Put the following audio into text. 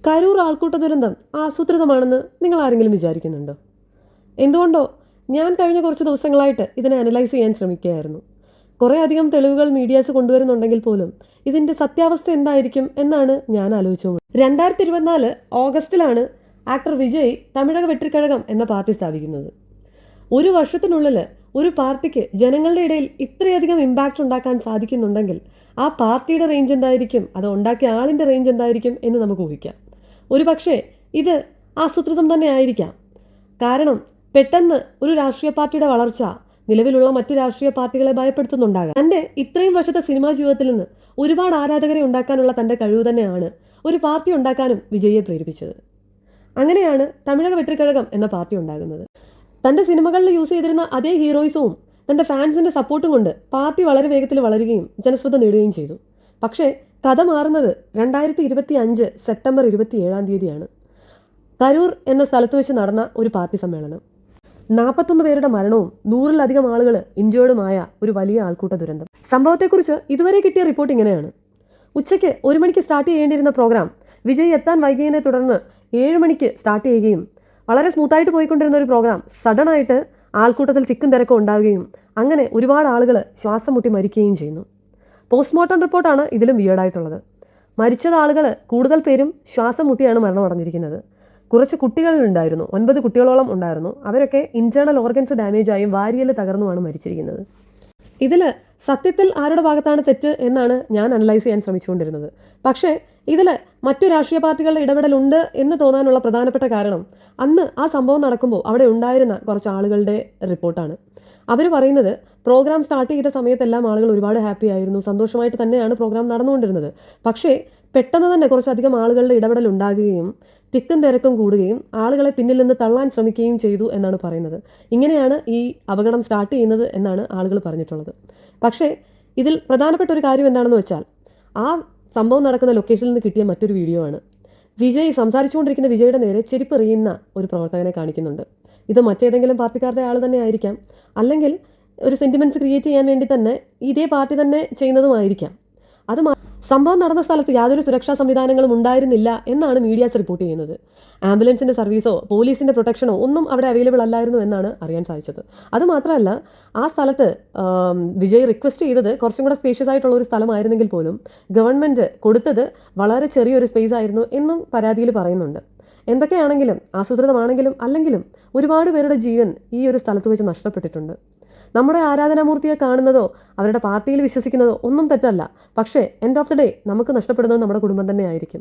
കരൂർ ആൾക്കൂട്ട ദുരന്തം ആസൂത്രിതമാണെന്ന് നിങ്ങൾ ആരെങ്കിലും വിചാരിക്കുന്നുണ്ടോ? എന്തുകൊണ്ടോ ഞാൻ കഴിഞ്ഞ കുറച്ച് ദിവസങ്ങളായിട്ട് ഇതിനെ അനലൈസ് ചെയ്യാൻ ശ്രമിക്കുകയായിരുന്നു. കുറേ അധികം തെളിവുകൾ മീഡിയാസ് കൊണ്ടുവരുന്നുണ്ടെങ്കിൽ പോലും ഇതിൻ്റെ സത്യാവസ്ഥ എന്തായിരിക്കും എന്നാണ് ഞാൻ ആലോചിച്ചത്. 2024 ഓഗസ്റ്റിലാണ് ആക്ടർ വിജയ് തമിഴക വെട്രിക്കഴകം എന്ന പാർട്ടി സ്ഥാപിക്കുന്നത്. ഒരു വർഷത്തിനുള്ളിൽ ഒരു പാർട്ടിക്ക് ജനങ്ങളുടെ ഇടയിൽ ഇത്രയധികം ഇമ്പാക്റ്റ് ഉണ്ടാക്കാൻ സാധിക്കുന്നുണ്ടെങ്കിൽ ആ പാർട്ടിയുടെ റേഞ്ച് എന്തായിരിക്കും, അത് ഉണ്ടാക്കിയ ആളിൻ്റെ റേഞ്ച് എന്തായിരിക്കും എന്ന് നമുക്ക് ഊഹിക്കാം. ഒരു പക്ഷേ ഇത് ആസൂത്രിതം തന്നെ ആയിരിക്കാം. കാരണം പെട്ടെന്ന് ഒരു രാഷ്ട്രീയ പാർട്ടിയുടെ വളർച്ച നിലവിലുള്ള മറ്റു രാഷ്ട്രീയ പാർട്ടികളെ ഭയപ്പെടുത്തുന്നുണ്ടാകാം. തൻ്റെ ഇത്രയും വർഷത്തെ സിനിമാ ജീവിതത്തിൽ നിന്ന് ഒരുപാട് ആരാധകരെ ഉണ്ടാക്കാനുള്ള തൻ്റെ കഴിവ് തന്നെയാണ് ഒരു പാർട്ടി ഉണ്ടാക്കാനും വിജയെ പ്രേരിപ്പിച്ചത്. അങ്ങനെയാണ് തമിഴക വെട്രിക്കഴകം എന്ന പാർട്ടി ഉണ്ടാകുന്നത്. തൻ്റെ സിനിമകളിൽ യൂസ് ചെയ്തിരുന്ന അതേ ഹീറോയിസവും തൻ്റെ ഫാൻസിൻ്റെ സപ്പോർട്ടും കൊണ്ട് പാർട്ടി വളരെ വേഗത്തിൽ വളരുകയും ജനശ്രദ്ധ നേടുകയും ചെയ്തു. പക്ഷേ കഥ മാറുന്നത് 2025 സെപ്റ്റംബർ 27 കരൂർ എന്ന സ്ഥലത്ത് വെച്ച് നടന്ന ഒരു പാർട്ടി സമ്മേളനം. 41 പേരുടെ മരണവും 100-ലധികം ആളുകൾ ഇഞ്ചേർഡുമായ ഒരു വലിയ ആൾക്കൂട്ട ദുരന്തം. സംഭവത്തെക്കുറിച്ച് ഇതുവരെ കിട്ടിയ റിപ്പോർട്ട് ഇങ്ങനെയാണ്. ഉച്ചയ്ക്ക് 1 മണിക്ക് സ്റ്റാർട്ട് ചെയ്യേണ്ടിയിരുന്ന പ്രോഗ്രാം വിജയ് എത്താൻ വൈകിയതിനെ തുടർന്ന് 7 മണിക്ക് സ്റ്റാർട്ട് ചെയ്യുകയും വളരെ സ്മൂത്തായിട്ട് പോയിക്കൊണ്ടിരുന്ന ഒരു പ്രോഗ്രാം സഡനായിട്ട് ആൾക്കൂട്ടത്തിൽ തിക്കും തിരക്കും ഉണ്ടാവുകയും അങ്ങനെ ഒരുപാട് ആളുകൾ ശ്വാസം മുട്ടി മരിക്കുകയും ചെയ്യുന്നു. പോസ്റ്റ്മോർട്ടം റിപ്പോർട്ടാണ് ഇതിലും വിയേർഡായിട്ടുള്ളത്. മരിച്ചത് ആളുകൾ കൂടുതൽ പേരും ശ്വാസം മുട്ടിയാണ് മരണമടഞ്ഞിരിക്കുന്നത്. കുറച്ച് കുട്ടികളുണ്ടായിരുന്നു, 9 കുട്ടികളോളം ഉണ്ടായിരുന്നു. അവരൊക്കെ ഇൻറ്റേർണൽ ഓർഗൻസ് ഡാമേജായും വാരിയൽ തകർന്നുമാണ് മരിച്ചിരിക്കുന്നത്. ഇതിൽ സത്യത്തിൽ ആരുടെ ഭാഗത്താണ് തെറ്റ് എന്നാണ് ഞാൻ അനലൈസ് ചെയ്യാൻ ശ്രമിച്ചുകൊണ്ടിരുന്നത്. പക്ഷേ ഇതിൽ മറ്റു രാഷ്ട്രീയ പാർട്ടികളുടെ ഇടപെടലുണ്ട് എന്ന് തോന്നാനുള്ള പ്രധാനപ്പെട്ട കാരണം അന്ന് ആ സംഭവം നടക്കുമ്പോൾ അവിടെ ഉണ്ടായിരുന്ന കുറച്ച് ആളുകളുടെ റിപ്പോർട്ടാണ്. അവർ പറയുന്നത് പ്രോഗ്രാം സ്റ്റാർട്ട് ചെയ്ത സമയത്തെല്ലാം ആളുകൾ ഒരുപാട് ഹാപ്പി ആയിരുന്നു, സന്തോഷമായിട്ട് തന്നെയാണ് പ്രോഗ്രാം നടന്നുകൊണ്ടിരുന്നത്. പക്ഷേ പെട്ടെന്ന് തന്നെ കുറച്ചധികം ആളുകളുടെ ഇടപെടൽ ഉണ്ടാകുകയും തിക്കും തിരക്കും കൂടുകയും ആളുകളെ പിന്നിൽ നിന്ന് തള്ളാൻ ശ്രമിക്കുകയും ചെയ്തു എന്നാണ് പറയുന്നത്. ഇങ്ങനെയാണ് ഈ അപകടം സ്റ്റാർട്ട് ചെയ്യുന്നത് എന്നാണ് ആളുകൾ പറഞ്ഞിട്ടുള്ളത്. പക്ഷേ ഇതിൽ പ്രധാനപ്പെട്ട ഒരു കാര്യം എന്താണെന്ന് വെച്ചാൽ ആ സംഭവം നടക്കുന്ന ലൊക്കേഷനിൽ നിന്ന് കിട്ടിയ മറ്റൊരു വീഡിയോ ആണ്. വിജയ് സംസാരിച്ചുകൊണ്ടിരിക്കുന്ന വിജയുടെ നേരെ ചെരുപ്പെറിയുന്ന ഒരു പ്രവർത്തകനെ കാണിക്കുന്നുണ്ട്. ഇത് മറ്റേതെങ്കിലും പാർട്ടിക്കാരുടെ ആൾ തന്നെ ആയിരിക്കാം, അല്ലെങ്കിൽ ഒരു സെൻറ്റിമെൻറ്റ്സ് ക്രിയേറ്റ് ചെയ്യാൻ വേണ്ടി തന്നെ ഇതേ പാർട്ടി തന്നെ ചെയ്യുന്നതുമായിരിക്കാം. അത് സംഭവം നടന്ന സ്ഥലത്ത് യാതൊരു സുരക്ഷാ സംവിധാനങ്ങളും ഉണ്ടായിരുന്നില്ല എന്നാണ് മീഡിയാസ് റിപ്പോർട്ട് ചെയ്യുന്നത്. ആംബുലൻസിൻ്റെ സർവീസോ പോലീസിൻ്റെ പ്രൊട്ടക്ഷനോ ഒന്നും അവിടെ അവൈലബിൾ അല്ലായിരുന്നു എന്നാണ് അറിയാൻ സാധിച്ചത്. അതുമാത്രമല്ല, ആ സ്ഥലത്ത് വിജയ് റിക്വസ്റ്റ് ചെയ്തത് കുറച്ചും കൂടെ സ്പേഷ്യസ് ആയിട്ടുള്ള ഒരു സ്ഥലമായിരുന്നെങ്കിൽ പോലും ഗവൺമെൻറ് കൊടുത്തത് വളരെ ചെറിയൊരു സ്പേസ് ആയിരുന്നു എന്നും പരാതിയിൽ പറയുന്നുണ്ട്. എന്തൊക്കെയാണെങ്കിലും, ആസൂത്രിതമാണെങ്കിലും അല്ലെങ്കിലും ഒരുപാട് പേരുടെ ജീവൻ ഈ ഒരു സ്ഥലത്ത് വെച്ച് നഷ്ടപ്പെട്ടിട്ടുണ്ട്. നമ്മുടെ ആരാധനാമൂർത്തിയെ കാണുന്നതോ അവരുടെ പാർട്ടിയിൽ വിശ്വസിക്കുന്നതോ ഒന്നും തെറ്റല്ല. പക്ഷേ എൻഡ് ഓഫ് ദി ഡേ നമുക്ക് നഷ്ടപ്പെടുന്നത് നമ്മുടെ കുടുംബം തന്നെ ആയിരിക്കും.